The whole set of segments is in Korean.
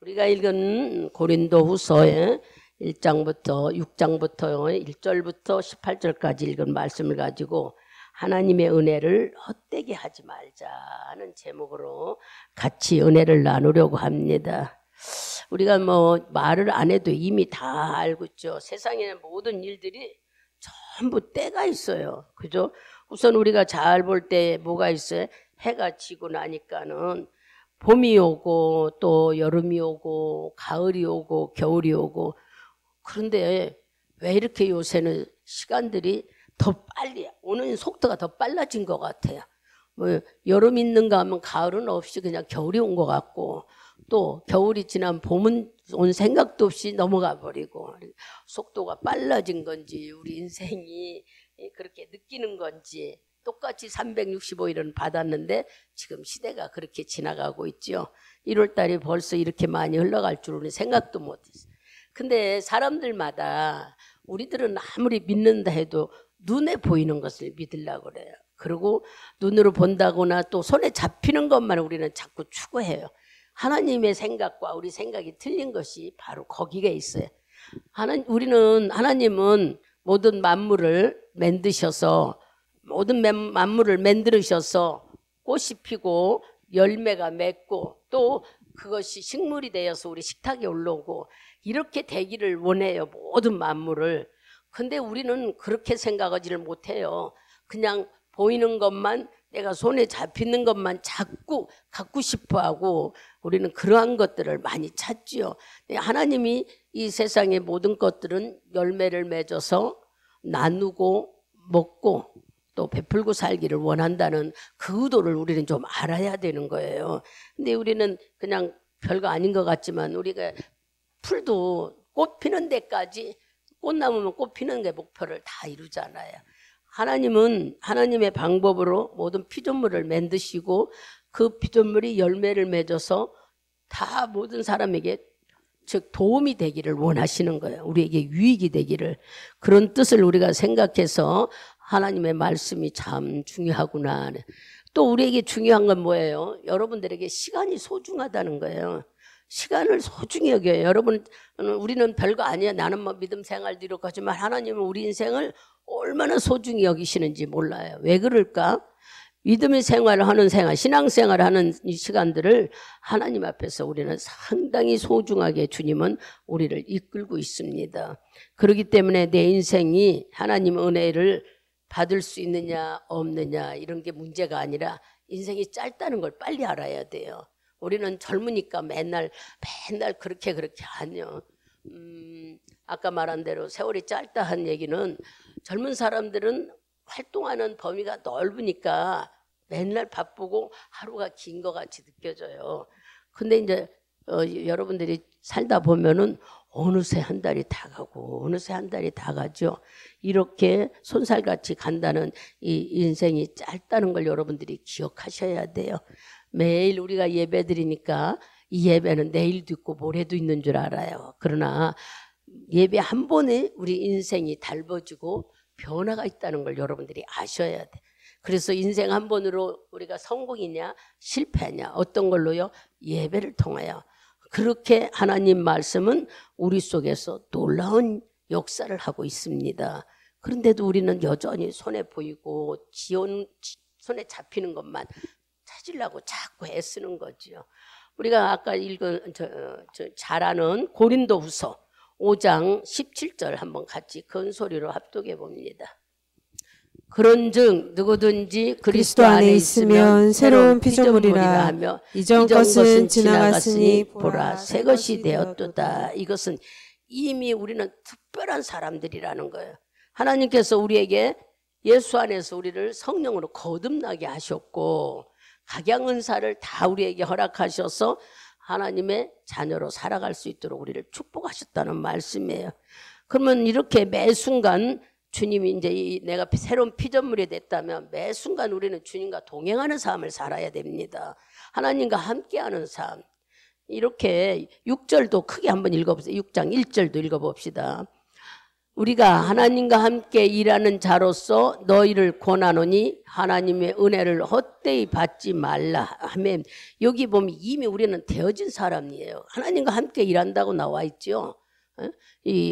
우리가 읽은 고린도후서의 1장부터 6장부터 1절부터 18절까지 읽은 말씀을 가지고 하나님의 은혜를 헛되게 하지 말자 하는 제목으로 같이 은혜를 나누려고 합니다. 우리가 말을 안 해도 이미 다 알고 있죠. 세상에는 모든 일들이 전부 때가 있어요. 그죠? 우선 우리가 잘 볼 때 뭐가 있어요? 해가 지고 나니까는 봄이 오고 또 여름이 오고 가을이 오고 겨울이 오고. 그런데 왜 이렇게 요새는 시간들이 더 빨리 오는 속도가 더 빨라진 것 같아요. 여름 있는가 하면 가을은 없이 그냥 겨울이 온 것 같고, 또 겨울이 지난 봄은 온 생각도 없이 넘어가 버리고, 속도가 빨라진 건지 우리 인생이 그렇게 느끼는 건지, 똑같이 365일은 받았는데 지금 시대가 그렇게 지나가고 있죠. 1월 달이 벌써 이렇게 많이 흘러갈 줄은 생각도 못했어요. 근데 사람들마다 우리들은 아무리 믿는다 해도 눈에 보이는 것을 믿으려고 그래요. 그리고 눈으로 본다거나 또 손에 잡히는 것만 우리는 자꾸 추구해요. 하나님의 생각과 우리 생각이 틀린 것이 바로 거기에 있어요. 하나님은 모든 만물을 만드셔서 꽃이 피고 열매가 맺고 또 그것이 식물이 되어서 우리 식탁에 올라오고 이렇게 되기를 원해요. 모든 만물을. 근데 우리는 그렇게 생각하지를 못해요. 그냥 보이는 것만, 내가 손에 잡히는 것만 자꾸 갖고 싶어하고 우리는 그러한 것들을 많이 찾지요. 하나님이 이 세상의 모든 것들은 열매를 맺어서 나누고 먹고 또 베풀고 살기를 원한다는 그 의도를 우리는 좀 알아야 되는 거예요. 근데 우리는 그냥 별거 아닌 것 같지만 우리가 풀도 꽃 피는 데까지, 꽃나무면 꽃 피는 게 목표를 다 이루잖아요. 하나님은 하나님의 방법으로 모든 피조물을 만드시고 그 피조물이 열매를 맺어서 다 모든 사람에게 즉 도움이 되기를 원하시는 거예요. 우리에게 유익이 되기를. 그런 뜻을 우리가 생각해서 하나님의 말씀이 참 중요하구나. 또 우리에게 중요한 건 뭐예요? 여러분들에게 시간이 소중하다는 거예요. 시간을 소중히 여겨요. 여러분, 우리는 별거 아니야. 나는 믿음 생활도 이렇게 하지만 하나님은 우리 인생을 얼마나 소중히 여기시는지 몰라요. 왜 그럴까? 믿음의 생활을 하는 신앙생활을 하는 이 시간들을 하나님 앞에서 우리는 상당히 소중하게 주님은 우리를 이끌고 있습니다. 그렇기 때문에 내 인생이 하나님 은혜를 받을 수 있느냐 없느냐 이런 게 문제가 아니라 인생이 짧다는 걸 빨리 알아야 돼요. 우리는 젊으니까 맨날 그렇게 하죠. 아까 말한 대로 세월이 짧다 한 얘기는 젊은 사람들은 활동하는 범위가 넓으니까 맨날 바쁘고 하루가 긴 것 같이 느껴져요. 근데 이제 여러분들이 살다 보면은 어느새 한 달이 다 가고 어느새 한 달이 다 가죠. 이렇게 손살같이 간다는 이 인생이 짧다는 걸 여러분들이 기억하셔야 돼요. 매일 우리가 예배 드리니까 이 예배는 내일도 있고 모레도 있는 줄 알아요. 그러나 예배 한 번에 우리 인생이 달궈지고 변화가 있다는 걸 여러분들이 아셔야 돼. 그래서 인생 한 번으로 우리가 성공이냐 실패냐 어떤 걸로요? 예배를 통하여. 그렇게 하나님 말씀은 우리 속에서 놀라운 역사를 하고 있습니다. 그런데도 우리는 여전히 손에 보이고 손에 잡히는 것만 찾으려고 자꾸 애쓰는 거죠. 우리가 아까 읽은 잘 아는 고린도후서 5장 17절 한번 같이 큰 소리로 합독해 봅니다. 그런즉 누구든지 그리스도 안에 있으면 새로운 피조물이라 하며 이전 것은 지나갔으니 보라 새 것이 되었도다. 이것은 이미 우리는 특별한 사람들이라는 거예요. 하나님께서 우리에게 예수 안에서 우리를 성령으로 거듭나게 하셨고 각양은사를 다 우리에게 허락하셔서 하나님의 자녀로 살아갈 수 있도록 우리를 축복하셨다는 말씀이에요. 그러면 이렇게 매 순간 주님이 이제 내가 새로운 피조물이 됐다면 매 순간 우리는 주님과 동행하는 삶을 살아야 됩니다. 하나님과 함께하는 삶. 이렇게 6절도 크게 한번 읽어보세요. 6장 1절도 읽어봅시다. 우리가 하나님과 함께 일하는 자로서 너희를 권하노니 하나님의 은혜를 헛되이 받지 말라. 아멘. 여기 보면 이미 우리는 되어진 사람이에요. 하나님과 함께 일한다고 나와 있죠.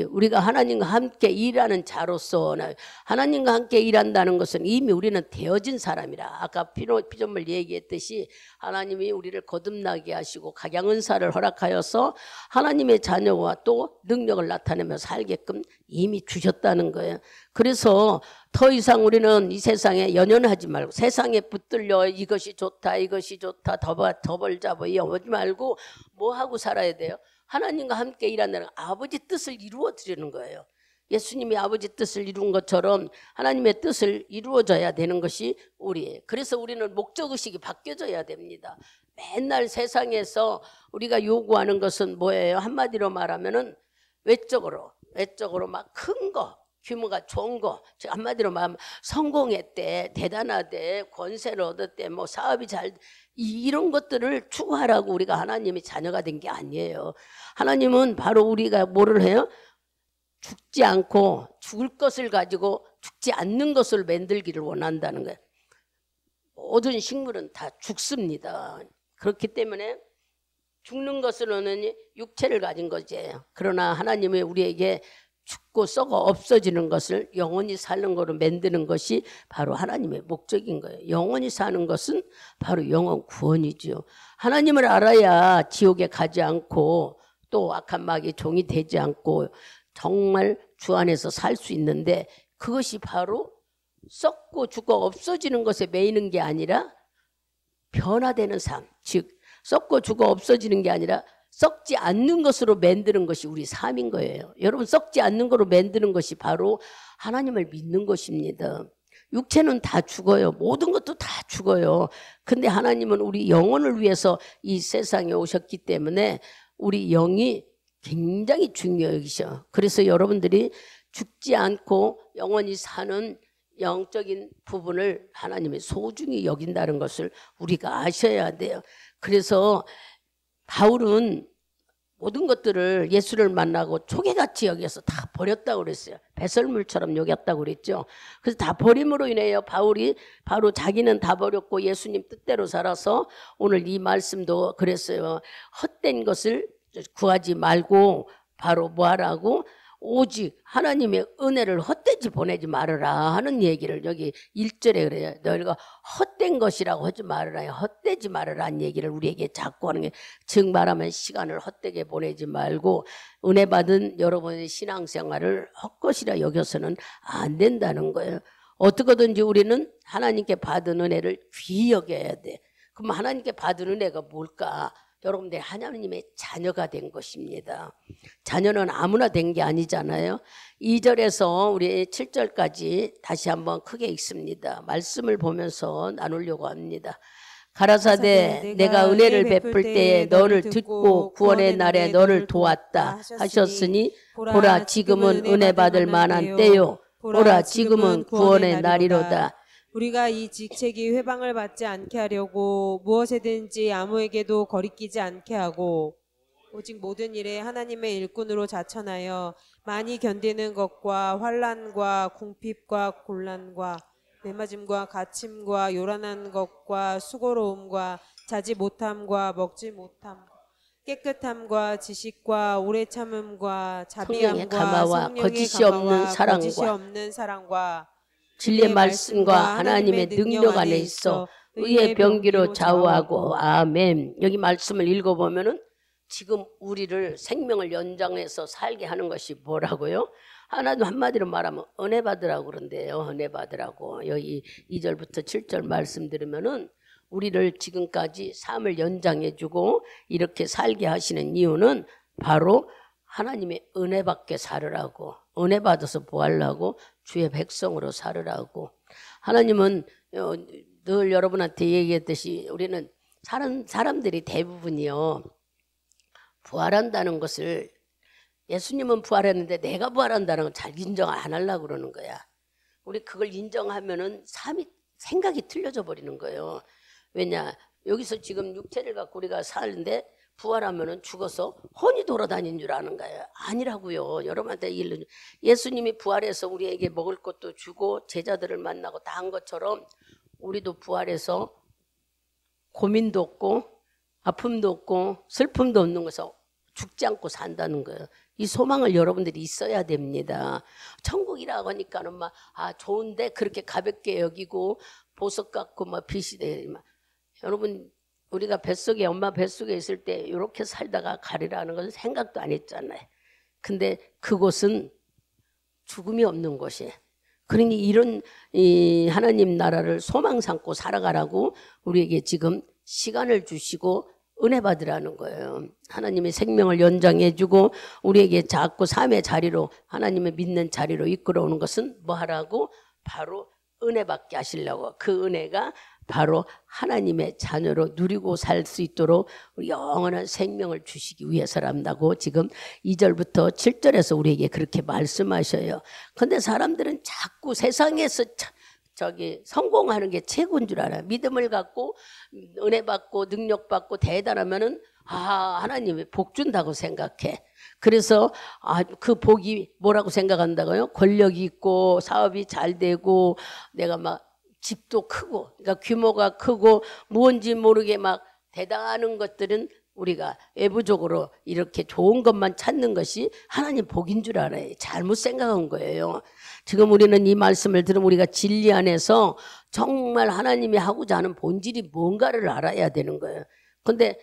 우리가 하나님과 함께 일하는 자로서 하나님과 함께 일한다는 것은 이미 우리는 되어진 사람이라. 아까 피조물 얘기했듯이 하나님이 우리를 거듭나게 하시고 각양은사를 허락하여서 하나님의 자녀와 또 능력을 나타내며 살게끔 이미 주셨다는 거예요. 그래서 더 이상 우리는 이 세상에 연연하지 말고 세상에 붙들려 이것이 좋다 이것이 좋다 더 벌자 뭐 이러지 말고 뭐 하고 살아야 돼요? 하나님과 함께 일한다는 아버지 뜻을 이루어 드리는 거예요. 예수님이 아버지 뜻을 이룬 것처럼 하나님의 뜻을 이루어져야 되는 것이 우리예요. 그래서 우리는 목적의식이 바뀌어져야 됩니다. 맨날 세상에서 우리가 요구하는 것은 뭐예요? 한마디로 말하면은 외적으로 막 큰 거, 규모가 좋은 거, 한마디로 말하면 성공했대, 대단하대, 권세를 얻었대, 뭐 사업이 잘 이런 것들을 추구하라고 우리가 하나님의 자녀가 된 게 아니에요. 하나님은 바로 우리가 뭐를 해요? 죽지 않고 죽을 것을 가지고 죽지 않는 것을 만들기를 원한다는 거예요. 모든 식물은 다 죽습니다. 그렇기 때문에 죽는 것으로는 육체를 가진 거지. 그러나 하나님이 우리에게 죽고 썩어 없어지는 것을 영원히 사는 거로 만드는 것이 바로 하나님의 목적인 거예요. 영원히 사는 것은 바로 영원 구원이죠. 하나님을 알아야 지옥에 가지 않고 또 악한 마귀의 종이 되지 않고 정말 주 안에서 살 수 있는데 그것이 바로 썩고 죽어 없어지는 것에 매이는 게 아니라 변화되는 삶, 즉 썩고 죽어 없어지는 게 아니라 썩지 않는 것으로 만드는 것이 우리 삶인 거예요. 여러분 썩지 않는 것으로 만드는 것이 바로 하나님을 믿는 것입니다. 육체는 다 죽어요. 모든 것도 다 죽어요. 근데 하나님은 우리 영혼을 위해서 이 세상에 오셨기 때문에 우리 영이 굉장히 중요하셔. 그래서 여러분들이 죽지 않고 영원히 사는 영적인 부분을 하나님이 소중히 여긴다는 것을 우리가 아셔야 돼요. 그래서 바울은 모든 것들을 예수를 만나고 초계같이 여겨서 다 버렸다고 그랬어요. 배설물처럼 여겼다고 그랬죠. 그래서 다 버림으로 인해요. 바울이 바로 자기는 다 버렸고 예수님 뜻대로 살아서 오늘 이 말씀도 그랬어요. 헛된 것을 구하지 말고 바로 뭐 하라고? 오직 하나님의 은혜를 헛되이 보내지 말아라 하는 얘기를 여기 1절에 그래요. 너희가 헛된 것이라고 하지 말아라. 헛되지 말아라 하는 얘기를 우리에게 자꾸 하는 게, 즉 말하면 시간을 헛되게 보내지 말고 은혜 받은 여러분의 신앙생활을 헛것이라 여겨서는 안 된다는 거예요. 어떻게든지 우리는 하나님께 받은 은혜를 귀히 여겨야 돼. 그럼 하나님께 받은 은혜가 뭘까? 여러분들 하나님의 자녀가 된 것입니다. 자녀는 아무나 된 게 아니잖아요. 2절에서 우리 7절까지 다시 한번 크게 읽습니다. 말씀을 보면서 나누려고 합니다. 가라사대 내가 은혜를 베풀 때에 너를 듣고 구원의 날에 너를 도왔다 하셨으니 보라 지금은 은혜 받을 만한 때요. 보라 지금은 구원의 날이로다. 우리가 이 직책이 회방을 받지 않게 하려고 무엇에든지 아무에게도 거리끼지 않게 하고 오직 모든 일에 하나님의 일꾼으로 자천하여 많이 견디는 것과 환난과 궁핍과 곤란과 매맞음과 갇힘과 요란한 것과 수고로움과 자지 못함과 먹지 못함 깨끗함과 지식과 오래 참음과 자비함과 성령의 거짓이 없는 사랑과 진리의 말씀과 하나님의 능력 안에 있어 의의 병기로 좌우하고. 아멘. 여기 말씀을 읽어보면은 지금 우리를 생명을 연장해서 살게 하는 것이 뭐라고요? 하나도 한마디로 말하면 은혜 받으라고 그런데요. 은혜 받으라고. 여기 2절부터 7절 말씀 들으면은 우리를 지금까지 삶을 연장해주고 이렇게 살게 하시는 이유는 바로 하나님의 은혜 받게 살으라고, 은혜 받아서 뭐 하려고? 주의 백성으로 살으라고. 하나님은 늘 여러분한테 얘기했듯이 우리는 사람들이 대부분이요 부활한다는 것을, 예수님은 부활했는데 내가 부활한다는 건 잘 인정 안 하려고 그러는 거야. 우리 그걸 인정하면은 생각이 틀려져 버리는 거예요. 왜냐? 여기서 지금 육체를 갖고 우리가 사는데 부활하면은 죽어서 혼이 돌아다닌 줄 아는 거예요. 아니라고요. 여러분한테 예수님이 부활해서 우리에게 먹을 것도 주고 제자들을 만나고 다 한 것처럼 우리도 부활해서 고민도 없고 아픔도 없고 슬픔도 없는 것에서 죽지 않고 산다는 거예요. 이 소망을 여러분들이 있어야 됩니다. 천국이라고 하니까는 막 좋은데 그렇게 가볍게 여기고 보석 같고 막 빛이 돼. 여러분 우리가 뱃속에 엄마 뱃속에 있을 때 이렇게 살다가 가리라는 것은 생각도 안 했잖아요. 근데 그곳은 죽음이 없는 곳이에요. 그러니 이런 이 하나님 나라를 소망 삼고 살아가라고 우리에게 지금 시간을 주시고 은혜 받으라는 거예요. 하나님의 생명을 연장해 주고 우리에게 자꾸 삶의 자리로 하나님의 믿는 자리로 이끌어오는 것은 뭐 하라고? 바로 은혜 받게 하시려고. 그 은혜가 바로 하나님의 자녀로 누리고 살 수 있도록 영원한 생명을 주시기 위해서란다고 지금 2절부터 7절에서 우리에게 그렇게 말씀하셔요. 근데 사람들은 자꾸 세상에서 성공하는 게 최고인 줄 알아요. 믿음을 갖고 은혜 받고 능력 받고 대단하면은 하나님이 복 준다고 생각해. 그래서 그 복이 뭐라고 생각한다고요? 권력이 있고 사업이 잘 되고 내가 막 집도 크고 그러니까 규모가 크고 뭔지 모르게 막 대단한 것들은 우리가 외부적으로 이렇게 좋은 것만 찾는 것이 하나님 복인 줄 알아요. 잘못 생각한 거예요. 지금 우리는 이 말씀을 들으면 우리가 진리 안에서 정말 하나님이 하고자 하는 본질이 뭔가를 알아야 되는 거예요. 그런데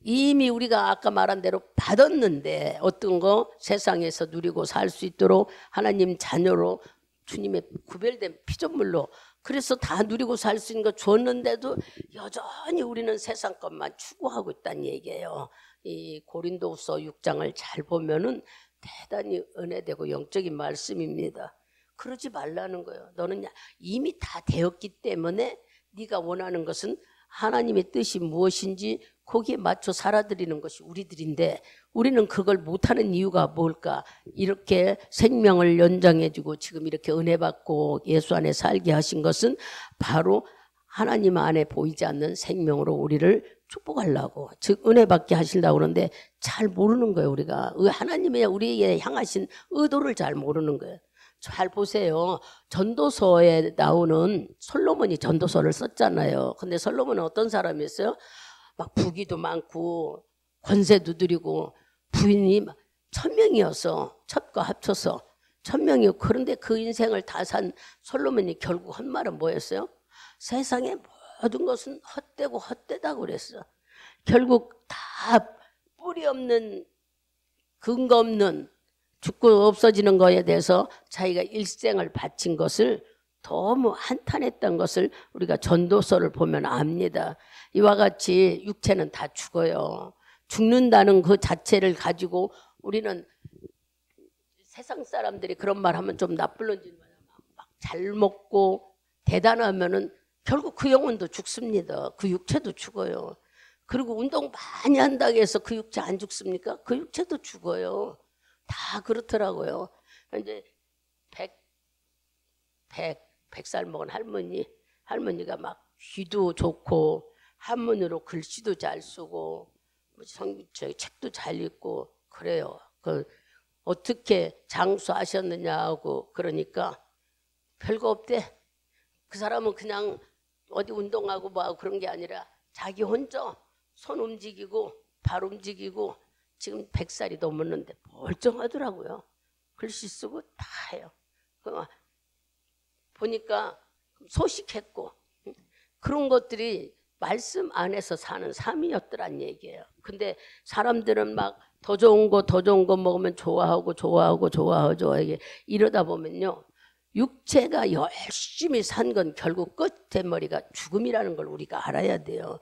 이미 우리가 아까 말한 대로 받았는데 어떤 거 세상에서 누리고 살 수 있도록 하나님 자녀로 주님의 구별된 피조물로 그래서 다 누리고 살 수 있는 거 줬는데도 여전히 우리는 세상 것만 추구하고 있다는 얘기예요. 이 고린도후서 6장을 잘 보면은 대단히 은혜되고 영적인 말씀입니다. 그러지 말라는 거예요. 너는 이미 다 되었기 때문에 네가 원하는 것은 하나님의 뜻이 무엇인지 거기에 맞춰 살아드리는 것이 우리들인데 우리는 그걸 못하는 이유가 뭘까? 이렇게 생명을 연장해주고 지금 이렇게 은혜 받고 예수 안에 살게 하신 것은 바로 하나님 안에 보이지 않는 생명으로 우리를 축복하려고 즉 은혜 받게 하시려고 그러는데 잘 모르는 거예요. 우리가 하나님의 우리에게 향하신 의도를 잘 모르는 거예요. 잘 보세요. 전도서에 나오는 솔로몬이 전도서를 썼잖아요. 근데 솔로몬은 어떤 사람이었어요? 막 부귀도 많고 권세도 누리고 부인이 1000명이어서 첩과 합쳐서 1000명이었고 그런데 그 인생을 다 산 솔로몬이 결국 한 말은 뭐였어요? 세상의 모든 것은 헛되고 헛되다고 그랬어. 결국 다 뿌리 없는 근거 없는 죽고 없어지는 거에 대해서 자기가 일생을 바친 것을 너무 한탄했던 것을 우리가 전도서를 보면 압니다. 이와 같이 육체는 다 죽어요. 죽는다는 그 자체를 가지고 우리는 세상 사람들이 그런 말 하면 좀 나쁠런지 막 잘 먹고 대단하면은 결국 그 영혼도 죽습니다. 그 육체도 죽어요. 그리고 운동 많이 한다고 해서 그 육체 안 죽습니까? 그 육체도 죽어요. 다 그렇더라고요. 이제 100살 먹은 할머니가 막 귀도 좋고 한문으로 글씨도 잘 쓰고 책도 잘 읽고 그래요. 어떻게 장수하셨느냐고 그러니까 별거 없대. 그 사람은 그냥 어디 운동하고 뭐 그런 게 아니라 자기 혼자 손 움직이고 발 움직이고 지금 100살이 넘었는데 멀쩡하더라고요. 글씨 쓰고 다 해요. 보니까 소식했고 그런 것들이 말씀 안에서 사는 삶이었더란 얘기예요. 근데 사람들은 막 더 좋은 거 먹으면 좋아하고 이러다 보면요. 육체가 열심히 산 건 결국 끝대머리가 죽음이라는 걸 우리가 알아야 돼요.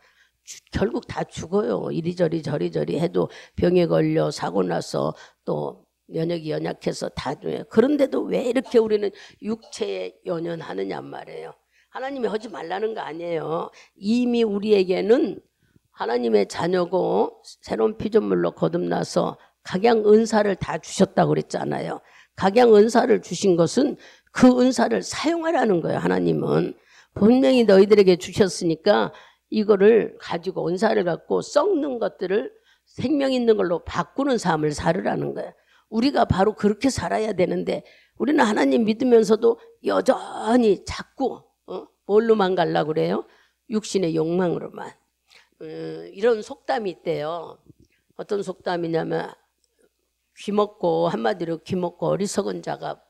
결국 다 죽어요. 이리저리 저리저리 해도 병에 걸려 사고 나서 또 면역이 연약해서 다 돼요. 그런데도 왜 이렇게 우리는 육체에 연연하느냐 말이에요. 하나님이 하지 말라는 거 아니에요. 이미 우리에게는 하나님의 자녀고 새로운 피조물로 거듭나서 각양 은사를 다 주셨다고 그랬잖아요. 각양 은사를 주신 것은 그 은사를 사용하라는 거예요. 하나님은 분명히 너희들에게 주셨으니까 이거를 가지고 은사를 갖고 썩는 것들을 생명 있는 걸로 바꾸는 삶을 살으라는 거예요. 우리가 바로 그렇게 살아야 되는데 우리는 하나님 믿으면서도 여전히 자꾸 뭘로만 가려고 그래요? 육신의 욕망으로만. 이런 속담이 있대요. 어떤 속담이냐면 귀먹고, 한마디로 귀먹고 어리석은 자가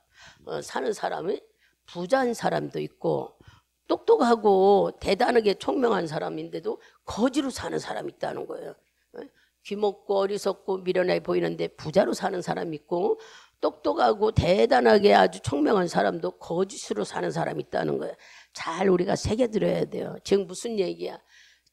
사는 사람이 부자인 사람도 있고 똑똑하고 대단하게 총명한 사람인데도 거지로 사는 사람이 있다는 거예요. 귀먹고 어리석고 미련해 보이는데 부자로 사는 사람이 있고 똑똑하고 대단하게 아주 총명한 사람도 거짓으로 사는 사람이 있다는 거예요. 잘 우리가 새겨들어야 돼요. 지금 무슨 얘기야?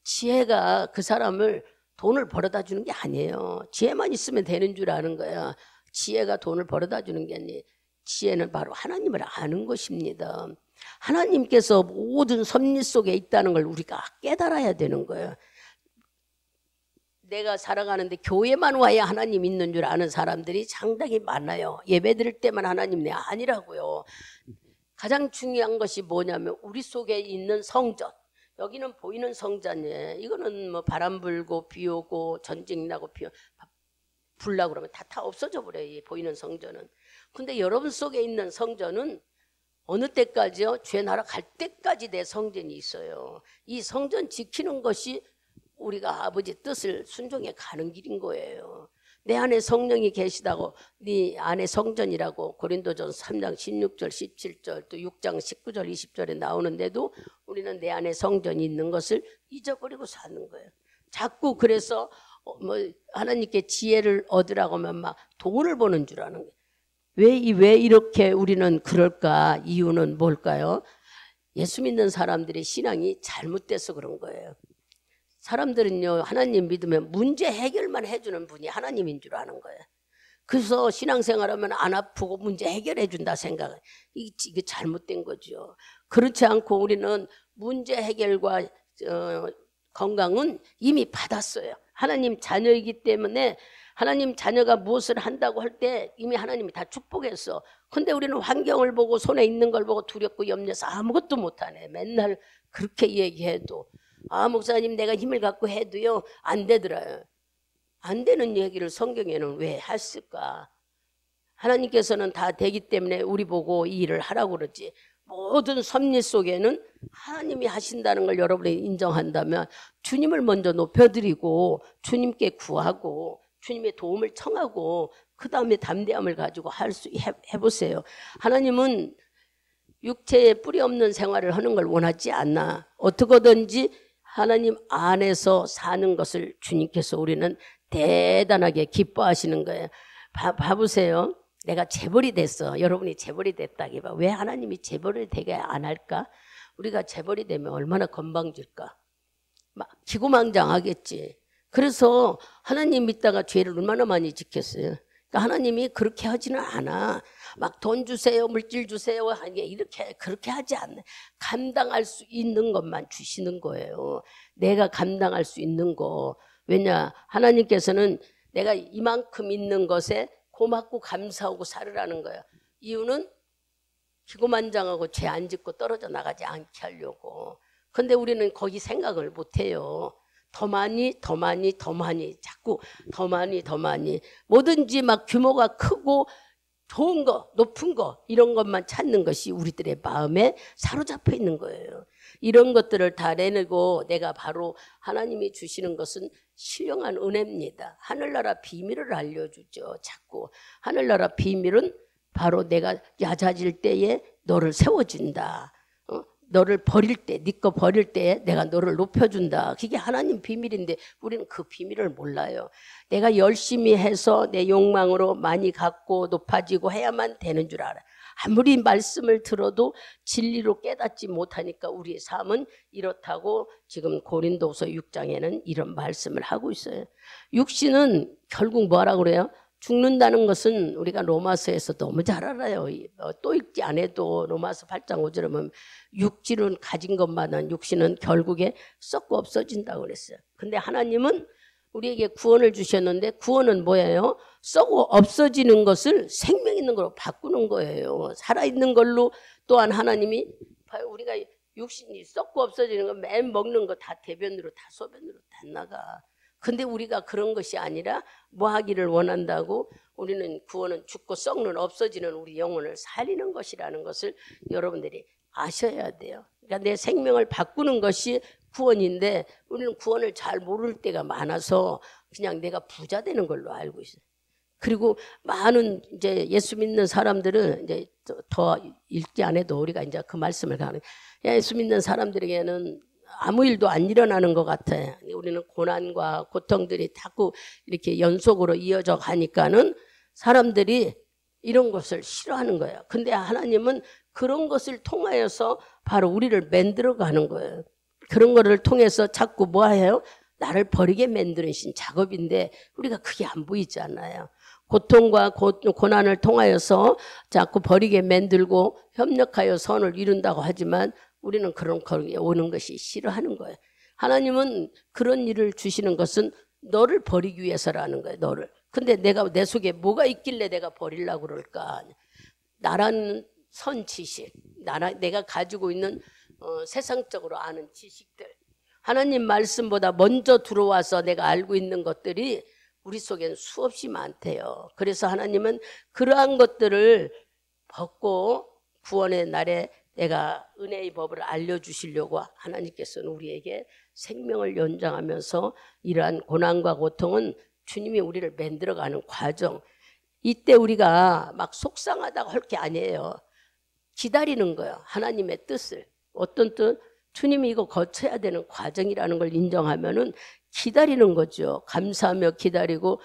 지혜가 그 사람을 돈을 벌어다 주는 게 아니에요. 지혜만 있으면 되는 줄 아는 거야. 지혜가 돈을 벌어다 주는 게 아니에요. 지혜는 바로 하나님을 아는 것입니다. 하나님께서 모든 섭리 속에 있다는 걸 우리가 깨달아야 되는 거예요. 내가 살아가는데 교회만 와야 하나님 있는 줄 아는 사람들이 상당히 많아요. 예배 드릴 때만 하나님 아니라고요. 가장 중요한 것이 뭐냐면 우리 속에 있는 성전. 여기는 보이는 성전이에요. 이거는 뭐 바람 불고 비 오고 전쟁 나고 불 나고 그러면 다 없어져 버려요. 이 보이는 성전은. 근데 여러분 속에 있는 성전은 어느 때까지요? 죄 나라 갈 때까지 내 성전이 있어요. 이 성전 지키는 것이 우리가 아버지 뜻을 순종해 가는 길인 거예요. 내 안에 성령이 계시다고 네 안에 성전이라고 고린도전서 3장 16절 17절 또 6장 19절 20절에 나오는데도 우리는 내 안에 성전이 있는 것을 잊어버리고 사는 거예요. 자꾸 그래서 뭐 하나님께 지혜를 얻으라고 하면 막 돈을 버는 줄 아는 거예요. 왜 이렇게 우리는 그럴까? 이유는 뭘까요? 예수 믿는 사람들의 신앙이 잘못돼서 그런 거예요. 사람들은요, 하나님 믿으면 문제 해결만 해주는 분이 하나님인 줄 아는 거예요. 그래서 신앙생활하면 안 아프고 문제 해결해 준다 생각해. 이게 잘못된 거죠. 그렇지 않고 우리는 문제 해결과 건강은 이미 받았어요. 하나님 자녀이기 때문에 하나님 자녀가 무엇을 한다고 할 때 이미 하나님이 다 축복했어. 근데 우리는 환경을 보고 손에 있는 걸 보고 두렵고 염려해서 아무것도 못하네. 맨날 그렇게 얘기해도 목사님 내가 힘을 갖고 해도요 안 되더라요. 안 되는 얘기를 성경에는 왜 했을까? 하나님께서는 다 되기 때문에 우리 보고 이 일을 하라고 그러지. 모든 섭리 속에는 하나님이 하신다는 걸 여러분이 인정한다면 주님을 먼저 높여드리고 주님께 구하고 주님의 도움을 청하고 그 다음에 담대함을 가지고 해보세요. 하나님은 육체에 뿌리 없는 생활을 하는 걸 원하지 않나. 어떻게든지 하나님 안에서 사는 것을 주님께서 우리는 대단하게 기뻐하시는 거예요. 봐보세요. 내가 재벌이 됐어. 여러분이 재벌이 됐다기 봐. 왜 하나님이 재벌이 되게 안 할까? 우리가 재벌이 되면 얼마나 건방질까? 막 기고망장하겠지. 그래서 하나님 믿다가 죄를 얼마나 많이 지켰어요. 그러니까 하나님이 그렇게 하지는 않아. 막 돈 주세요, 물질 주세요, 이렇게 그렇게 하지 않네. 감당할 수 있는 것만 주시는 거예요. 내가 감당할 수 있는 거. 왜냐? 하나님께서는 내가 이만큼 있는 것에 고맙고 감사하고 살으라는 거예요. 이유는 기고만장하고 죄 안 짓고 떨어져 나가지 않게 하려고. 근데 우리는 거기 생각을 못 해요. 더 많이 자꾸 더 많이 뭐든지 막 규모가 크고 좋은 거 높은 거 이런 것만 찾는 것이 우리들의 마음에 사로잡혀 있는 거예요. 이런 것들을 다 내내고 내가 바로 하나님이 주시는 것은 신령한 은혜입니다. 하늘나라 비밀을 알려주죠. 자꾸 하늘나라 비밀은 바로 내가 얕아질 때에 너를 세워준다. 너를 버릴 때, 네 거 버릴 때 내가 너를 높여준다. 그게 하나님 비밀인데 우리는 그 비밀을 몰라요. 내가 열심히 해서 내 욕망으로 많이 갖고 높아지고 해야만 되는 줄 알아. 아무리 말씀을 들어도 진리로 깨닫지 못하니까 우리의 삶은 이렇다고 지금 고린도서 6장에는 이런 말씀을 하고 있어요. 육신은 결국 뭐라고 그래요? 죽는다는 것은 우리가 로마서에서 너무 잘 알아요. 또 읽지 않아도 로마서 8장 5절에 보면 육질은 가진 것만은 육신은 결국에 썩고 없어진다고 그랬어요. 근데 하나님은 우리에게 구원을 주셨는데 구원은 뭐예요? 썩고 없어지는 것을 생명 있는 걸로 바꾸는 거예요. 살아있는 걸로 또한 하나님이 우리가 육신이 썩고 없어지는 거 맨 먹는 거 다 대변으로 다 소변으로 다 나가. 근데 우리가 그런 것이 아니라 뭐 하기를 원한다고? 우리는 구원은 죽고 썩는 없어지는 우리 영혼을 살리는 것이라는 것을 여러분들이 아셔야 돼요. 그러니까 내 생명을 바꾸는 것이 구원인데 우리는 구원을 잘 모를 때가 많아서 그냥 내가 부자 되는 걸로 알고 있어요. 그리고 많은 이제 예수 믿는 사람들은 이제 더 읽지 안 해도 우리가 이제 그 말씀을 가는, 예수 믿는 사람들에게는 아무 일도 안 일어나는 것 같아. 우리는 고난과 고통들이 자꾸 이렇게 연속으로 이어져 가니까는 사람들이 이런 것을 싫어하는 거예요. 근데 하나님은 그런 것을 통하여서 바로 우리를 만들어 가는 거예요. 그런 거를 통해서 자꾸 뭐 해요? 나를 버리게 만드신 작업인데 우리가 그게 안 보이잖아요. 고통과 고난을 통하여서 자꾸 버리게 만들고 협력하여 선을 이룬다고 하지만 우리는 그런 거에 오는 것이 싫어하는 거예요. 하나님은 그런 일을 주시는 것은 너를 버리기 위해서라는 거예요. 너를. 근데 내 속에 뭐가 있길래 내가 버리려고 그럴까? 나라는 선 지식, 내가 가지고 있는 세상적으로 아는 지식들, 하나님 말씀보다 먼저 들어와서 내가 알고 있는 것들이 우리 속엔 수없이 많대요. 그래서 하나님은 그러한 것들을 벗고 구원의 날에 내가 은혜의 법을 알려주시려고 하나님께서는 우리에게 생명을 연장하면서 이러한 고난과 고통은 주님이 우리를 만들어가는 과정. 이때 우리가 막 속상하다고 할 게 아니에요. 기다리는 거예요. 하나님의 뜻을. 어떤 뜻? 주님이 이거 거쳐야 되는 과정이라는 걸 인정하면은 기다리는 거죠. 감사하며 기다리고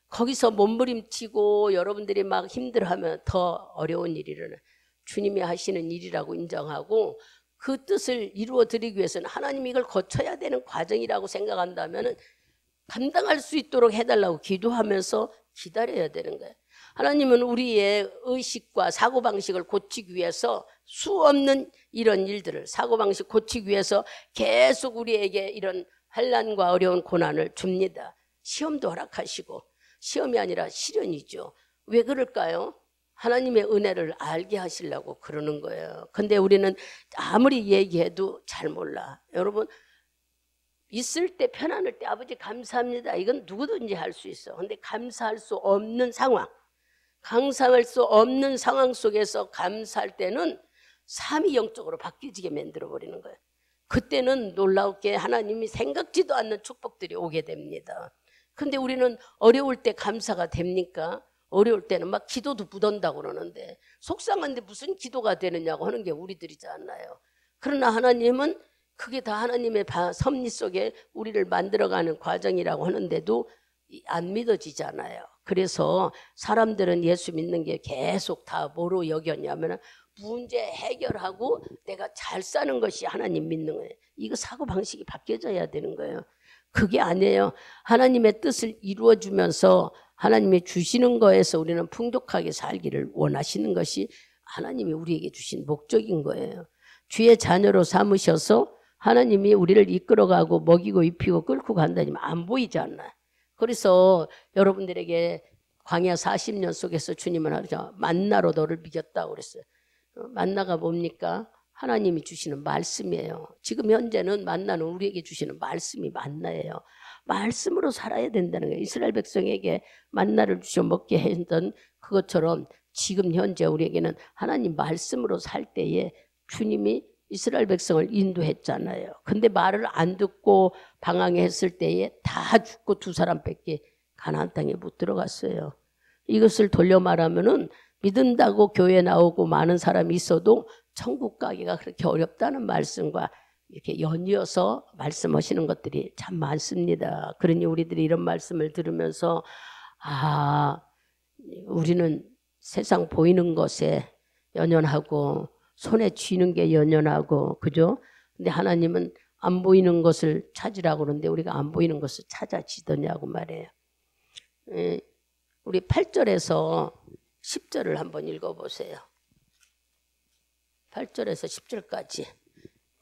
거기서 몸부림치고 여러분들이 막 힘들어하면 더 어려운 일이 일어나. 주님이 하시는 일이라고 인정하고 그 뜻을 이루어 드리기 위해서는 하나님이 이걸 거쳐야 되는 과정이라고 생각한다면은 감당할 수 있도록 해달라고 기도하면서 기다려야 되는 거예요. 하나님은 우리의 의식과 사고방식을 고치기 위해서 수없는 이런 일들을 사고방식 고치기 위해서 계속 우리에게 이런 환난과 어려운 고난을 줍니다. 시험도 허락하시고 시험이 아니라 시련이죠. 왜 그럴까요? 하나님의 은혜를 알게 하시려고 그러는 거예요. 근데 우리는 아무리 얘기해도 잘 몰라. 여러분 있을 때 편안할 때 아버지 감사합니다. 이건 누구든지 할 수 있어. 근데 감사할 수 없는 상황, 감사할 수 없는 상황 속에서 감사할 때는 삶이 영적으로 바뀌지게 만들어버리는 거예요. 그때는 놀라웠게 하나님이 생각지도 않는 축복들이 오게 됩니다. 근데 우리는 어려울 때 감사가 됩니까? 어려울 때는 막 기도도 묻어온다고 그러는데 속상한데 무슨 기도가 되느냐고 하는 게 우리들이잖아요. 그러나 하나님은 그게 다 하나님의 섭리 속에 우리를 만들어가는 과정이라고 하는데도 안 믿어지잖아요. 그래서 사람들은 예수 믿는 게 계속 다 뭐로 여겼냐면 문제 해결하고 내가 잘 사는 것이 하나님 믿는 거예요. 이거 사고방식이 바뀌어져야 되는 거예요. 그게 아니에요. 하나님의 뜻을 이루어주면서 하나님이 주시는 거에서 우리는 풍족하게 살기를 원하시는 것이 하나님이 우리에게 주신 목적인 거예요. 주의 자녀로 삼으셔서 하나님이 우리를 이끌어가고 먹이고 입히고 끌고 간다니면 안 보이잖아요. 그래서 여러분들에게 광야 40년 속에서 주님은 하죠. 만나로 너를 믿였다고 그랬어요. 만나가 뭡니까? 하나님이 주시는 말씀이에요. 지금 현재는 만나는 우리에게 주시는 말씀이 만나예요. 말씀으로 살아야 된다는 거예요. 이스라엘 백성에게 만나를 주셔 먹게 했던 그것처럼 지금 현재 우리에게는 하나님 말씀으로 살 때에 주님이 이스라엘 백성을 인도했잖아요. 근데 말을 안 듣고 방황했을 때에 다 죽고 2사람밖에 가나안 땅에 못 들어갔어요. 이것을 돌려 말하면은 믿는다고 교회 나오고 많은 사람이 있어도 천국 가기가 그렇게 어렵다는 말씀과 이렇게 연이어서 말씀하시는 것들이 참 많습니다. 그러니 우리들이 이런 말씀을 들으면서 우리는 세상 보이는 것에 연연하고 손에 쥐는 게 연연하고 그죠? 근데 하나님은 안 보이는 것을 찾으라고 그러는데 우리가 안 보이는 것을 찾아지더냐고 말해요. 우리 8절에서 10절을 한번 읽어보세요. 8절에서 10절까지.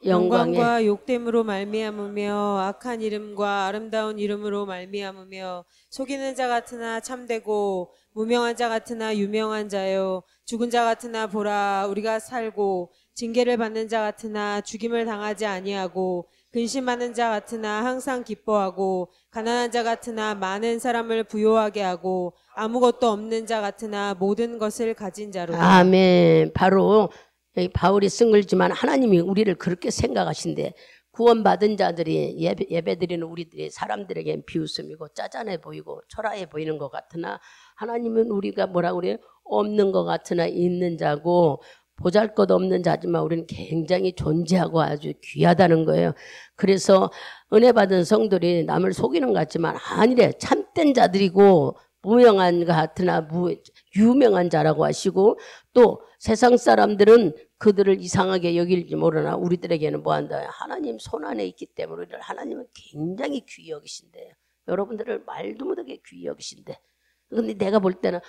영광과 욕됨으로 말미암으며 악한 이름과 아름다운 이름으로 말미암으며 속이는 자 같으나 참되고 무명한 자 같으나 유명한 자요 죽은 자 같으나 보라 우리가 살고 징계를 받는 자 같으나 죽임을 당하지 아니하고 근심하는 자 같으나 항상 기뻐하고 가난한 자 같으나 많은 사람을 부요하게 하고 아무것도 없는 자 같으나 모든 것을 가진 자로다. 아멘. 바로 여기 바울이 쓴 글지만 하나님이 우리를 그렇게 생각하신대. 구원받은 자들이 예배드리는 우리들이 사람들에겐 비웃음이고 짜잔해 보이고 초라해 보이는 것 같으나 하나님은 우리가 뭐라고 그래요? 없는 것 같으나 있는 자고 보잘것없는 자지만 우리는 굉장히 존재하고 아주 귀하다는 거예요. 그래서 은혜 받은 성들이 남을 속이는 것 같지만 아니래. 참된 자들이고 무명한 것 같으나 유명한 자라고 하시고 또 세상 사람들은 그들을 이상하게 여길지 모르나 우리들에게는 뭐한다? 하나님 손안에 있기 때문에 우리를 하나님은 굉장히 귀히 여기신대요. 여러분들을 말도 못하게 귀히 여기신대. 근데 내가 볼 때는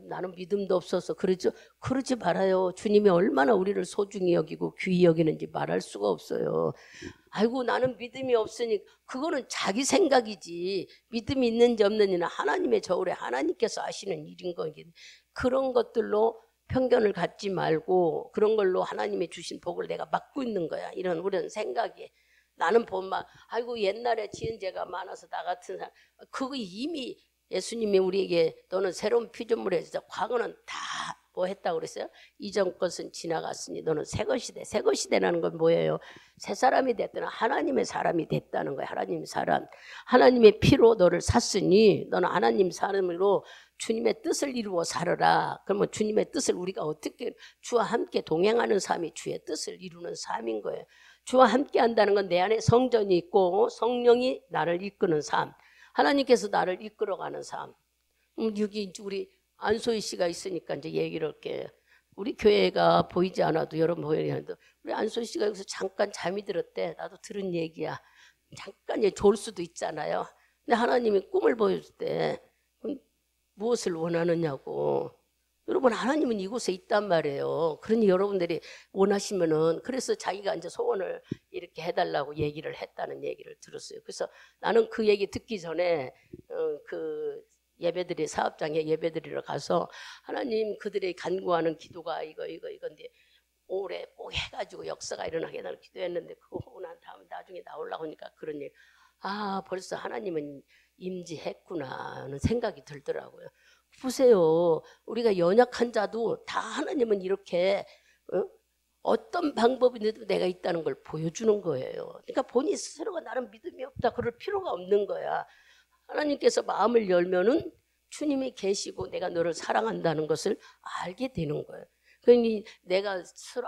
나는 믿음도 없어서 그러지 말아요. 주님이 얼마나 우리를 소중히 여기고 귀히 여기는지 말할 수가 없어요. 아이고 나는 믿음이 없으니 그거는 자기 생각이지. 믿음이 있는지 없는지는 하나님의 저울에 하나님께서 아시는 일인 거긴. 그런 것들로 편견을 갖지 말고 그런 걸로 하나님이 주신 복을 내가 막고 있는 거야. 이런 생각이. 나는 보면 아이고 옛날에 지은 죄가 많아서 나 같은 사람 그거 이미 예수님이 우리에게 너는 새로운 피조물에 있어. 과거는 다 뭐 했다고 그랬어요? 이전 것은 지나갔으니 너는 새 것이 돼. 새 것이 되라는 건 뭐예요? 새 사람이 됐다는 하나님의 사람이 됐다는 거예요. 하나님의 사람. 하나님의 피로 너를 샀으니 너는 하나님 사람으로 주님의 뜻을 이루어 살아라. 그러면 주님의 뜻을 우리가 어떻게 주와 함께 동행하는 삶이 주의 뜻을 이루는 삶인 거예요. 주와 함께 한다는 건 내 안에 성전이 있고 성령이 나를 이끄는 삶. 하나님께서 나를 이끌어가는 삶. 여기 우리 안소희 씨가 있으니까 이제 얘기를 할게요. 우리 교회가 보이지 않아도 여러분 보이는데 우리 안소희 씨가 여기서 잠깐 잠이 들었대. 나도 들은 얘기야. 잠깐 졸 수도 있잖아요. 근데 하나님이 꿈을 보여줄 때 무엇을 원하느냐고. 여러분 하나님은 이곳에 있단 말이에요. 그러니 여러분들이 원하시면은 그래서 자기가 이제 소원을 이렇게 해달라고 얘기를 했다는 얘기를 들었어요. 그래서 나는 그 얘기 듣기 전에 그 예배드리 사업장에 예배드리러 가서 하나님 그들의 간구하는 기도가 이건데 올해 꼭 해가지고 역사가 일어나게 해달라고 기도했는데 그거 하고 난 다음에 나중에 나오려고 하니까 그런 일 벌써 하나님은 임지했구나 하는 생각이 들더라고요. 보세요. 우리가 연약한 자도 다 하나님은 이렇게 어떤 방법이든 내가 있다는 걸 보여주는 거예요. 그러니까 본인 스스로가 나는 믿음이 없다 그럴 필요가 없는 거야. 하나님께서 마음을 열면은 주님이 계시고 내가 너를 사랑한다는 것을 알게 되는 거예요. 그러니 내가 스스로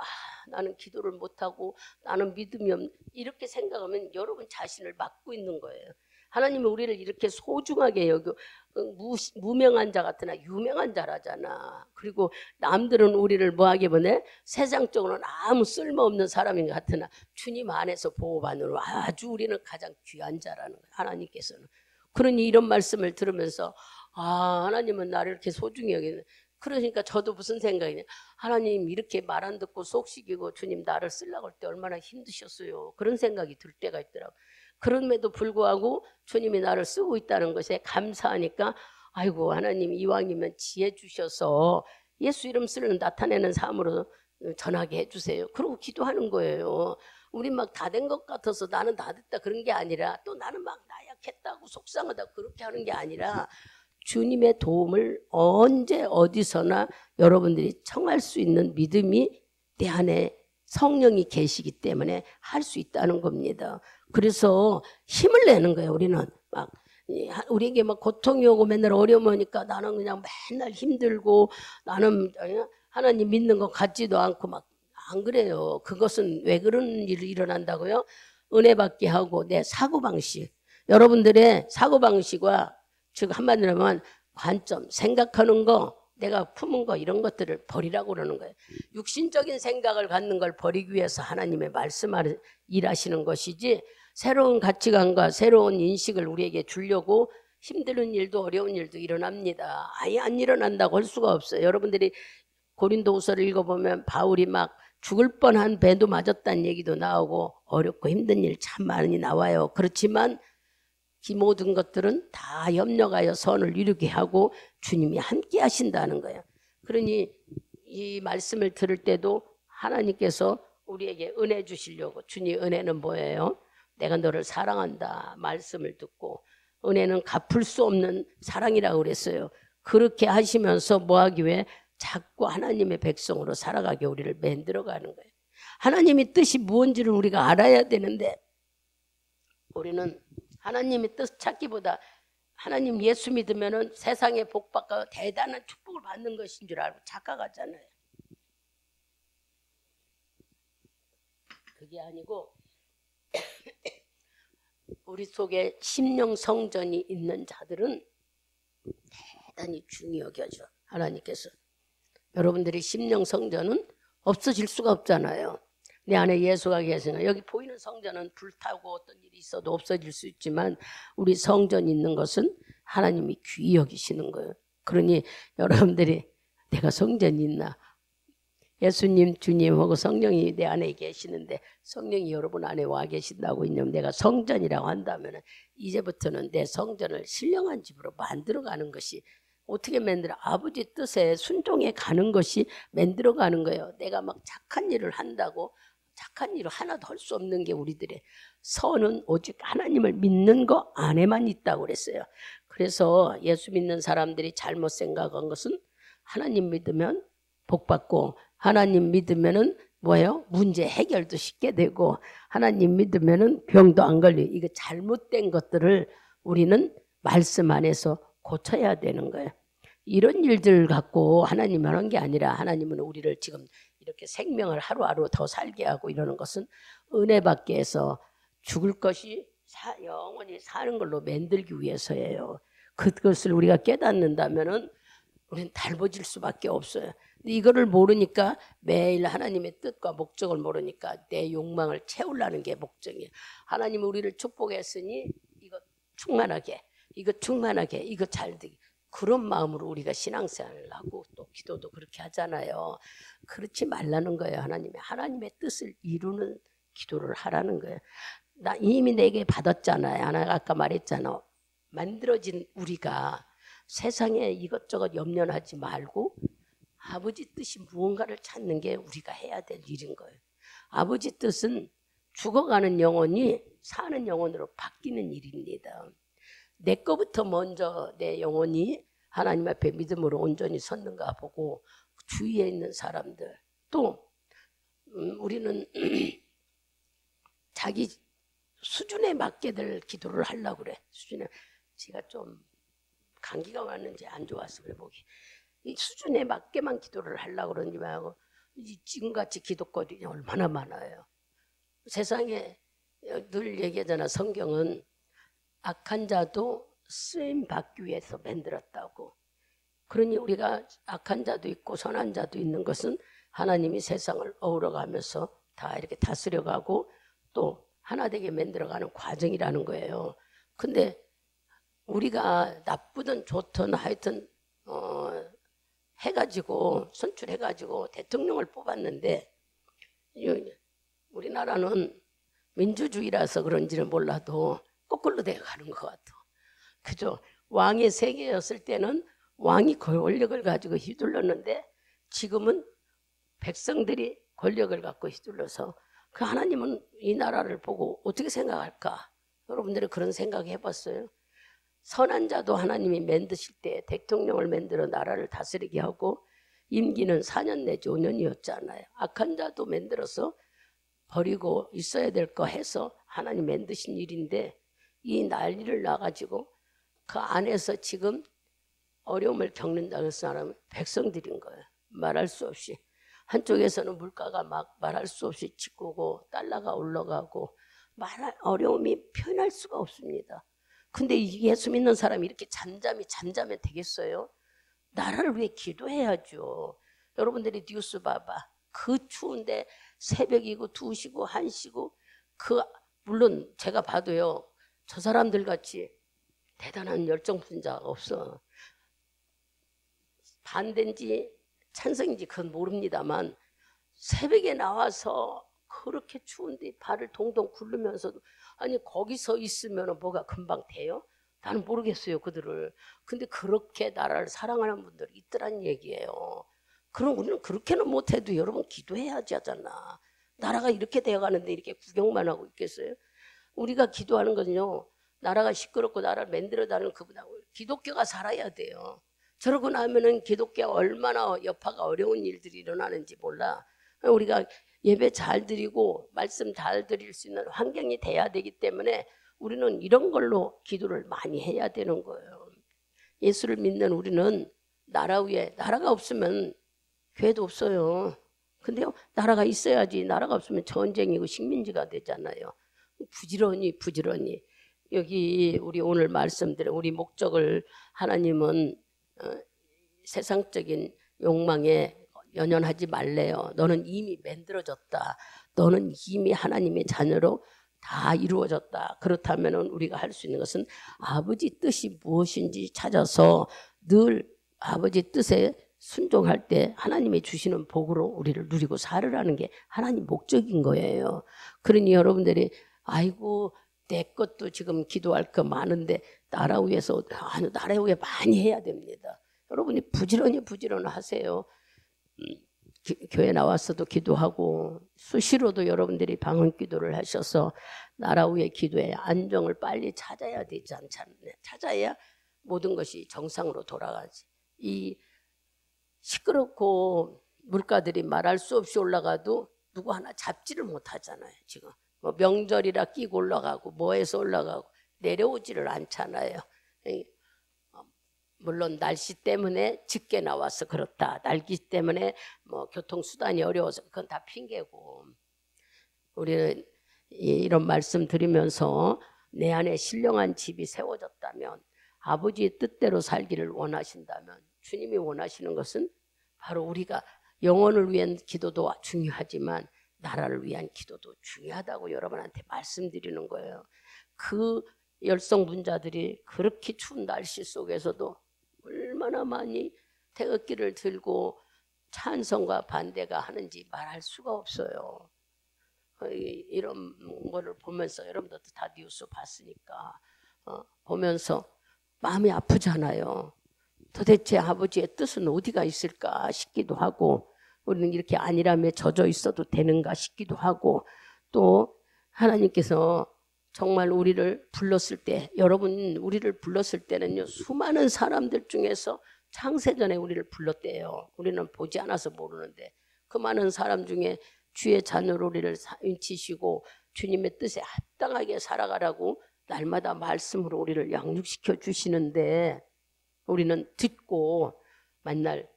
나는 기도를 못하고 나는 믿음이 없는 이렇게 생각하면 여러분 자신을 막고 있는 거예요. 하나님은 우리를 이렇게 소중하게 여겨 무명한 자 같으나 유명한 자라잖아. 그리고 남들은 우리를 뭐하게 보내? 세상적으로는 아무 쓸모없는 사람인 것 같으나 주님 안에서 보호받는 아주 우리는 가장 귀한 자라는 거예요. 하나님께서는. 그러니 이런 말씀을 들으면서 하나님은 나를 이렇게 소중히 여기는. 그러니까 저도 무슨 생각이냐. 하나님 이렇게 말 안 듣고 속식이고 주님 나를 쓰려고 할 때 얼마나 힘드셨어요. 그런 생각이 들 때가 있더라고요. 그럼에도 불구하고 주님이 나를 쓰고 있다는 것에 감사하니까 아이고 하나님 이왕이면 지혜 주셔서 예수 이름 쓰는 나타내는 삶으로 전하게 해주세요. 그러고 기도하는 거예요. 우리 막 다 된 것 같아서 나는 다 됐다 그런 게 아니라 또 나는 막 나약했다고 속상하다고 그렇게 하는 게 아니라 주님의 도움을 언제 어디서나 여러분들이 청할 수 있는 믿음이 내 안에 성령이 계시기 때문에 할 수 있다는 겁니다. 그래서 힘을 내는 거예요. 우리는 막 우리에게 막 고통이 오고 맨날 어려움이 오니까 나는 그냥 맨날 힘들고 나는 하나님 믿는 것 같지도 않고 막 안 그래요. 그것은 왜 그런 일이 일어난다고요? 은혜 받게 하고 내 사고방식 여러분들의 사고방식과 즉 한마디로 하면 관점 생각하는 거 내가 품은 거 이런 것들을 버리라고 그러는 거예요. 육신적인 생각을 갖는 걸 버리기 위해서 하나님의 말씀을 일하시는 것이지 새로운 가치관과 새로운 인식을 우리에게 주려고 힘든 일도 어려운 일도 일어납니다. 아예 안 일어난다고 할 수가 없어요. 여러분들이 고린도후서를 읽어보면 바울이 막 죽을 뻔한 배도 맞았다는 얘기도 나오고 어렵고 힘든 일 참 많이 나와요. 그렇지만 이 모든 것들은 다 협력하여 선을 이루게 하고 주님이 함께 하신다는 거예요. 그러니 이 말씀을 들을 때도 하나님께서 우리에게 은혜 주시려고. 주님 은혜는 뭐예요? 내가 너를 사랑한다 말씀을 듣고, 은혜는 갚을 수 없는 사랑이라고 그랬어요. 그렇게 하시면서 뭐 하기 위해? 자꾸 하나님의 백성으로 살아가게 우리를 만들어가는 거예요. 하나님의 뜻이 무엇인지를 우리가 알아야 되는데, 우리는 하나님의 뜻 찾기보다 하나님 예수 믿으면 세상에 복받고 대단한 축복을 받는 것인 줄 알고 착각하잖아요. 그게 아니고 우리 속에 심령 성전이 있는 자들은 대단히 중히 여겨져. 하나님께서. 여러분들이 심령 성전은 없어질 수가 없잖아요. 내 안에 예수가 계시나. 여기 보이는 성전은 불타고 어떤 일이 있어도 없어질 수 있지만 우리 성전이 있는 것은 하나님이 귀히 여기시는 거예요. 그러니 여러분들이 내가 성전이 있나? 예수님, 주님하고 성령이 내 안에 계시는데 성령이 여러분 안에 와 계신다고 있냐면, 내가 성전이라고 한다면 이제부터는 내 성전을 신령한 집으로 만들어가는 것이, 어떻게 만들어? 아버지 뜻에 순종해 가는 것이 만들어가는 거예요. 내가 막 착한 일을 한다고 착한 일을 하나도 할 수 없는 게 우리들의 선은 오직 하나님을 믿는 거 안에만 있다고 그랬어요. 그래서 예수 믿는 사람들이 잘못 생각한 것은 하나님 믿으면 복 받고, 하나님 믿으면은 뭐예요? 문제 해결도 쉽게 되고, 하나님 믿으면은 병도 안 걸려. 이거 잘못된 것들을 우리는 말씀 안에서 고쳐야 되는 거예요. 이런 일들 갖고 하나님 하는 게 아니라, 하나님은 우리를 지금 이렇게 생명을 하루하루 더 살게 하고 이러는 것은 은혜 받게 해서 죽을 것이 영원히 사는 걸로 만들기 위해서예요. 그것을 우리가 깨닫는다면은 우리는 달궈질 수밖에 없어요. 근데 이거를 모르니까, 매일 하나님의 뜻과 목적을 모르니까 내 욕망을 채우려는 게 목적이에요. 하나님은 우리를 축복했으니 이거 충만하게, 이거 충만하게, 이거 잘 되게, 그런 마음으로 우리가 신앙생활을 하고 또 기도도 그렇게 하잖아요. 그렇지 말라는 거예요. 하나님의 뜻을 이루는 기도를 하라는 거예요. 나 이미 내게 받았잖아요. 아까 말했잖아. 만들어진 우리가 세상에 이것저것 염려하지 말고 아버지 뜻이 무언가를 찾는 게 우리가 해야 될 일인 거예요. 아버지 뜻은 죽어가는 영혼이 사는 영혼으로 바뀌는 일입니다. 내 거부터 먼저 내 영혼이 하나님 앞에 믿음으로 온전히 섰는가 보고, 주위에 있는 사람들, 또 우리는 자기 수준에 맞게들 기도를 하려고 그래. 수준에. 제가 좀 감기가 왔는지 안 좋아서 그래, 목이. 이 수준에 맞게만 기도를 하려고 그러지 말고, 지금같이 기도거리가 얼마나 많아요. 세상에 늘 얘기하잖아. 성경은 악한 자도 쓰임 받기 위해서 만들었다고. 그러니 우리가 악한 자도 있고 선한 자도 있는 것은 하나님이 세상을 어우러가면서 다 이렇게 다스려가고 또 하나 되게 만들어가는 과정이라는 거예요. 근데 우리가 나쁘든 좋든 하여튼 해가지고 선출해가지고 대통령을 뽑았는데, 우리나라는 민주주의라서 그런지는 몰라도 거꾸로 돼가는 것 같아. 그죠? 왕의 세계였을 때는 왕이 권력을 가지고 휘둘렀는데, 지금은 백성들이 권력을 갖고 휘둘러서, 그 하나님은 이 나라를 보고 어떻게 생각할까? 여러분들이 그런 생각 해봤어요? 선한 자도 하나님이 만드실 때 대통령을 만들어 나라를 다스리게 하고 임기는 4년 내지 5년이었잖아요. 악한 자도 만들어서 버리고 있어야 될 거 해서 하나님 만드신 일인데, 이 난리를 나가지고 그 안에서 지금 어려움을 겪는다는 사람은 백성들인 거예요. 말할 수 없이. 한쪽에서는 물가가 막 말할 수 없이 치고고 달러가 올라가고 어려움이 표현할 수가 없습니다. 근데 예수 믿는 사람이 이렇게 잠잠하면 되겠어요? 나라를 위해 기도해야죠. 여러분들이 뉴스 봐봐. 그 추운데 새벽이고 2시고 1시고, 물론 제가 봐도요, 저 사람들 같이 대단한 열정 분자가 없어. 반대인지 찬성인지 그건 모릅니다만, 새벽에 나와서 그렇게 추운데 발을 동동 굴르면서도, 아니 거기서 있으면 뭐가 금방 돼요? 나는 모르겠어요, 그들을. 근데 그렇게 나라를 사랑하는 분들이 있더란 얘기예요. 그럼 우리는 그렇게는 못해도 여러분 기도해야지 하잖아. 나라가 이렇게 되어가는데 이렇게 구경만 하고 있겠어요? 우리가 기도하는 건요, 나라가 시끄럽고 나라를 만들어가는 그보다 기독교가 살아야 돼요. 저러고 나면은 기독교가 얼마나 여파가 어려운 일들이 일어나는지 몰라. 우리가 예배 잘 드리고 말씀 잘 드릴 수 있는 환경이 돼야 되기 때문에 우리는 이런 걸로 기도를 많이 해야 되는 거예요. 예수를 믿는 우리는 나라 위에, 나라가 없으면 교회도 없어요. 근데요, 나라가 있어야지. 나라가 없으면 전쟁이고 식민지가 되잖아요. 부지런히 여기 우리 오늘 말씀드린 우리 목적을 하나님은 세상적인 욕망에 연연하지 말래요. 너는 이미 만들어졌다. 너는 이미 하나님의 자녀로 다 이루어졌다. 그렇다면 우리가 할 수 있는 것은 아버지 뜻이 무엇인지 찾아서 늘 아버지 뜻에 순종할 때 하나님이 주시는 복으로 우리를 누리고 살으라는 게 하나님 목적인 거예요. 그러니 여러분들이 아이고 내 것도 지금 기도할 거 많은데 나라 위해서 나라 위해 많이 해야 됩니다. 여러분이 부지런히 하세요. 교회 나와서도 기도하고 수시로도 여러분들이 방언 기도를 하셔서 나라 위에 기도해 안정을 빨리 찾아야 되지 않잖아요. 찾아야 모든 것이 정상으로 돌아가지. 이 시끄럽고 물가들이 말할 수 없이 올라가도 누구 하나 잡지를 못하잖아요. 지금 뭐 명절이라 끼고 올라가고 뭐해서 올라가고 내려오지를 않잖아요. 물론 날씨 때문에 늦게 나와서 그렇다. 날씨 때문에 뭐 교통수단이 어려워서 그건 다 핑계고. 우리는 이런 말씀 드리면서 내 안에 신령한 집이 세워졌다면 아버지의 뜻대로 살기를 원하신다면 주님이 원하시는 것은 바로 우리가 영혼을 위한 기도도 중요하지만 나라를 위한 기도도 중요하다고 여러분한테 말씀드리는 거예요. 그 열성분자들이 그렇게 추운 날씨 속에서도 얼마나 많이 태극기를 들고 찬성과 반대가 하는지 말할 수가 없어요. 이런 거를 보면서 여러분들도 다 뉴스 봤으니까 보면서 마음이 아프잖아요. 도대체 아버지의 뜻은 어디가 있을까 싶기도 하고 우리는 이렇게 안일함에 젖어 있어도 되는가 싶기도 하고 또 하나님께서 정말 우리를 불렀을 때 여러분 우리를 불렀을 때는요 수많은 사람들 중에서 창세전에 우리를 불렀대요. 우리는 보지 않아서 모르는데 그 많은 사람 중에 주의 자녀로 우리를 인치시고 주님의 뜻에 합당하게 살아가라고 날마다 말씀으로 우리를 양육시켜 주시는데 우리는 듣고 만날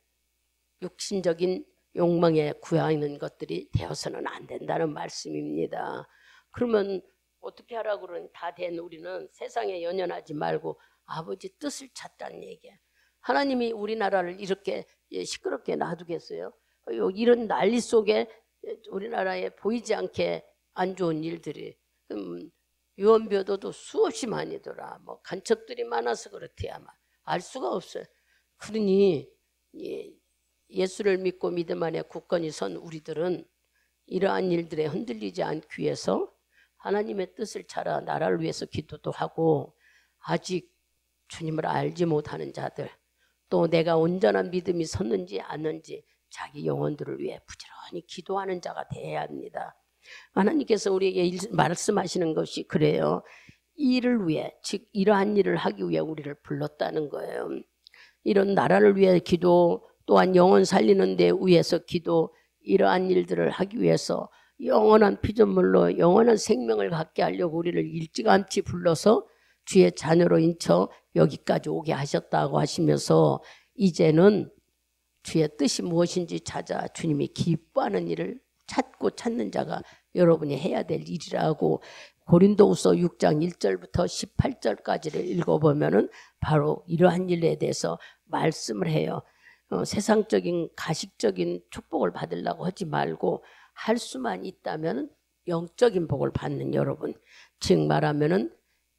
육신적인 욕망에 구하는 것들이 되어서는 안 된다는 말씀입니다. 그러면 어떻게 하라고 그러니 다 된 우리는 세상에 연연하지 말고 아버지 뜻을 찾다는 얘기야. 하나님이 우리나라를 이렇게 시끄럽게 놔두겠어요? 이런 난리 속에 우리나라에 보이지 않게 안 좋은 일들이 유언비어도도 수없이 많이더라. 뭐 간첩들이 많아서 그렇대 아마 알 수가 없어요. 그러니 예수를 믿고 믿음 안에 굳건히 선 우리들은 이러한 일들에 흔들리지 않기 위해서 하나님의 뜻을 찾아 나라를 위해서 기도도 하고 아직 주님을 알지 못하는 자들 또 내가 온전한 믿음이 섰는지 않는지 자기 영혼들을 위해 부지런히 기도하는 자가 되어야 합니다. 하나님께서 우리에게 말씀하시는 것이 그래요. 이를 위해 즉 이러한 일을 하기 위해 우리를 불렀다는 거예요. 이런 나라를 위해 기도 또한 영혼 살리는 데 위해서 기도 이러한 일들을 하기 위해서 영원한 피조물로 영원한 생명을 갖게 하려고 우리를 일찌감치 불러서 주의 자녀로 인쳐 여기까지 오게 하셨다고 하시면서 이제는 주의 뜻이 무엇인지 찾아 주님이 기뻐하는 일을 찾고 찾는 자가 여러분이 해야 될 일이라고 고린도후서 6장 1절부터 18절까지를 읽어보면은 바로 이러한 일에 대해서 말씀을 해요. 세상적인 가식적인 축복을 받으려고 하지 말고 할 수만 있다면 영적인 복을 받는 여러분, 즉 말하면은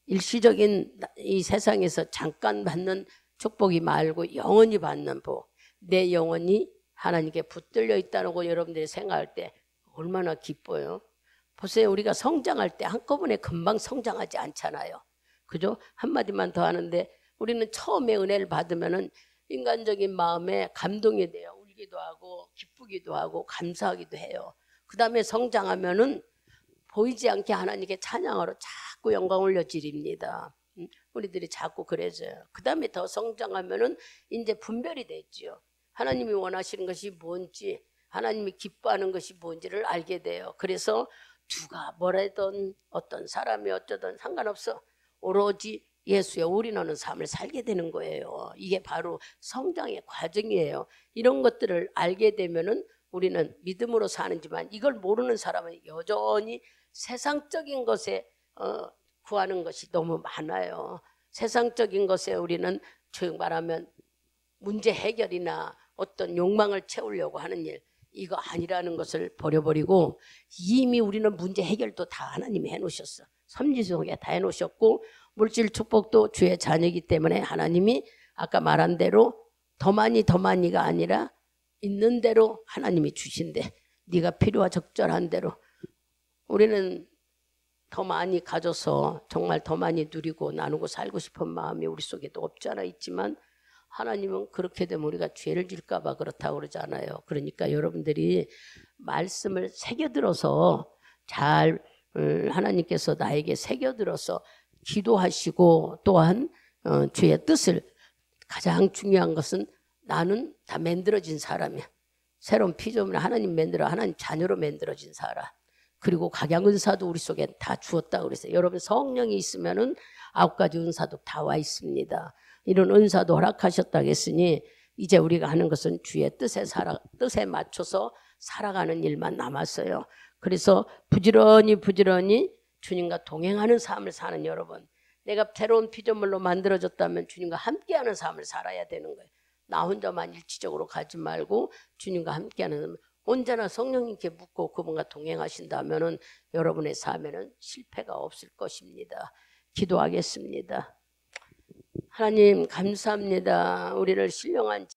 일시적인 이 세상에서 잠깐 받는 축복이 말고 영원히 받는 복, 내 영혼이 하나님께 붙들려 있다는 거 여러분들이 생각할 때 얼마나 기뻐요. 보세요. 우리가 성장할 때 한꺼번에 금방 성장하지 않잖아요. 그죠? 한마디만 더 하는데 우리는 처음에 은혜를 받으면은 인간적인 마음에 감동이 돼요. 울기도 하고 기쁘기도 하고 감사하기도 해요. 그 다음에 성장하면은 보이지 않게 하나님께 찬양으로 자꾸 영광 올려드립니다. 우리들이 자꾸 그래져요. 그 다음에 더 성장하면은 이제 분별이 되죠. 하나님이 원하시는 것이 뭔지, 하나님이 기뻐하는 것이 뭔지를 알게 돼요. 그래서 누가 뭐라든 어떤 사람이 어쩌든 상관없어. 오로지 예수의 올인하는 삶을 살게 되는 거예요. 이게 바로 성장의 과정이에요. 이런 것들을 알게 되면은 우리는 믿음으로 사는지만 이걸 모르는 사람은 여전히 세상적인 것에 구하는 것이 너무 많아요. 세상적인 것에 우리는 즉 말하면 문제 해결이나 어떤 욕망을 채우려고 하는 일, 이거 아니라는 것을 버려버리고 이미 우리는 문제 해결도 다 하나님이 해놓으셨어. 선지속에 다 해놓으셨고 물질 축복도 주의 자녀이기 때문에 하나님이 아까 말한 대로 더 많이가 아니라 있는 대로 하나님이 주신대. 네가 필요와 적절한 대로. 우리는 더 많이 가져서 정말 더 많이 누리고 나누고 살고 싶은 마음이 우리 속에도 없지 않아 있지만 하나님은 그렇게 되면 우리가 죄를 질까 봐 그렇다고 그러잖아요. 그러니까 여러분들이 말씀을 새겨들어서 잘 하나님께서 나에게 새겨들어서 기도하시고 또한 주의 뜻을 가장 중요한 것은 나는 다 만들어진 사람이야. 새로운 피조물 하나님 만들어 하나님 자녀로 만들어진 사람. 그리고 각양 은사도 우리 속에 다 주었다고 그랬어요. 여러분 성령이 있으면은 9가지 은사도 다 와 있습니다. 이런 은사도 허락하셨다고 했으니 이제 우리가 하는 것은 주의 뜻에 맞춰서 살아가는 일만 남았어요. 그래서 부지런히 주님과 동행하는 삶을 사는 여러분. 내가 새로운 피조물로 만들어졌다면 주님과 함께하는 삶을 살아야 되는 거예요. 나 혼자만 일치적으로 가지 말고 주님과 함께하는 언제나 성령님께 묻고 그분과 동행하신다면은 여러분의 삶에는 실패가 없을 것입니다. 기도하겠습니다. 하나님 감사합니다. 우리를 신령한